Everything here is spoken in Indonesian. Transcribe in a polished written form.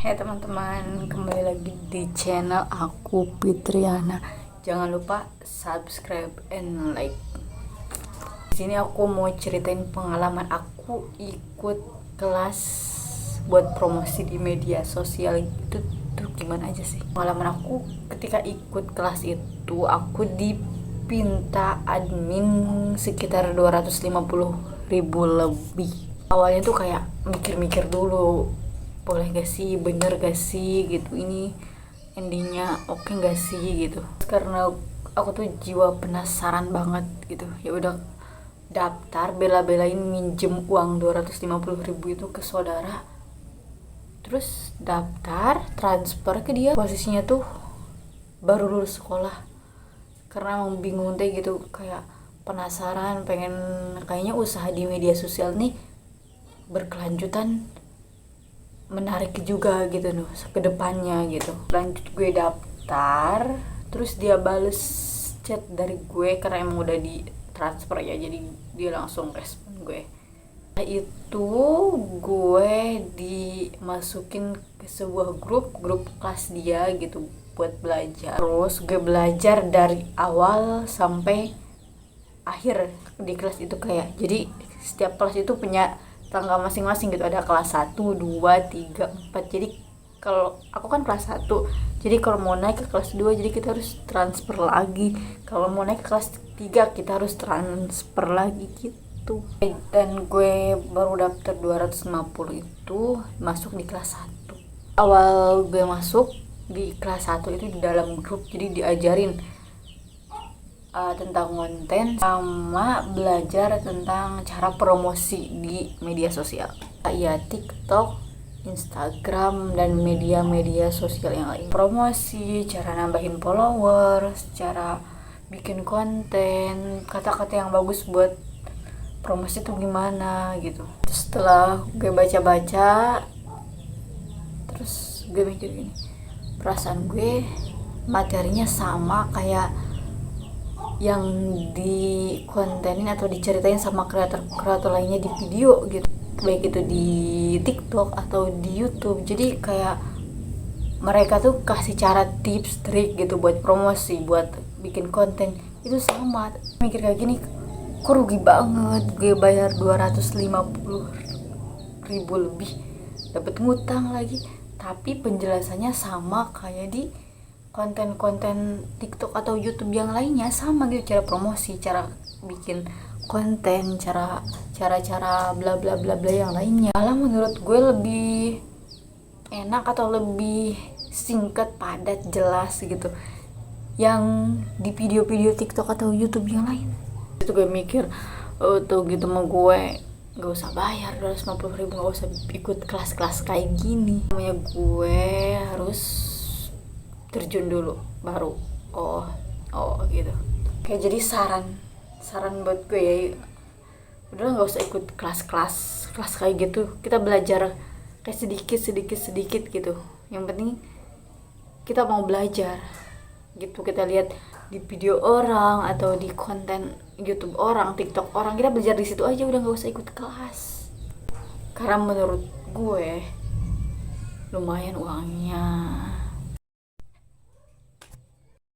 Hai teman-teman, kembali lagi di channel aku Fitriana. Jangan lupa subscribe and like. Di sini aku mau ceritain pengalaman aku ikut kelas buat promosi di media sosial itu tuh gimana aja sih. Pengalaman aku ketika ikut kelas itu aku dipinta admin sekitar 250.000 lebih. Awalnya tuh kayak mikir-mikir dulu, boleh gak sih, bener gak sih gitu, ini endingnya oke gak sih gitu. Karena aku tuh jiwa penasaran banget gitu, ya udah daftar, bela-belain minjem uang 250.000 itu ke saudara, terus daftar transfer ke dia. Posisinya tuh baru lulus sekolah, karena emang bingung deh gitu, kayak penasaran, pengen kayaknya usaha di media sosial nih berkelanjutan, menarik juga gitu loh ke depannya gitu. Lanjut gue daftar, terus dia bales chat dari gue karena emang udah di transfer ya, jadi dia langsung respon gue. Nah, itu gue dimasukin ke sebuah grup kelas dia gitu buat belajar. Terus gue belajar dari awal sampai akhir di kelas itu, kayak jadi setiap kelas itu punya tangga masing-masing gitu, ada kelas 1, 2, 3, 4. Jadi kalau aku kan kelas 1, jadi kalau mau naik ke kelas 2 jadi kita harus transfer lagi, kalau mau naik ke kelas 3 kita harus transfer lagi gitu. Dan gue baru daftar 250 itu masuk di kelas 1. Awal gue masuk di kelas 1 itu di dalam grup, jadi diajarin tentang konten sama belajar tentang cara promosi di media sosial, ya TikTok, Instagram, dan media-media sosial yang lain. Promosi, cara nambahin followers, cara bikin konten, kata-kata yang bagus buat promosi itu gimana gitu. Terus setelah gue baca-baca, terus gue mikir gini, perasaan gue materinya sama kayak yang di kontenin atau diceritain sama kreator lainnya di video gitu, baik itu di TikTok atau di YouTube. Jadi kayak mereka tuh kasih cara, tips, trik gitu buat promosi, buat bikin konten itu sama. Mikir kayak gini, kok rugi banget, gue bayar 250.000 lebih, dapat ngutang lagi, tapi penjelasannya sama kayak di konten-konten TikTok atau YouTube yang lainnya, sama gitu, cara promosi, cara bikin konten, cara bla bla bla bla yang lainnya. Malah menurut gue lebih enak atau lebih singkat, padat, jelas gitu yang di video-video TikTok atau YouTube yang lain. Itu gue mikir, oh tuh gitu mau gue gak usah bayar 250.000, gak usah ikut kelas-kelas kayak gini. Namanya gue harus terjun dulu baru oh gitu. Kayak jadi saran buat gue ya, udah nggak usah ikut kelas kayak gitu, kita belajar kayak sedikit gitu. Yang penting kita mau belajar gitu, kita lihat di video orang atau di konten YouTube orang, TikTok orang, kita belajar di situ aja, udah nggak usah ikut kelas. Karena menurut gue lumayan uangnya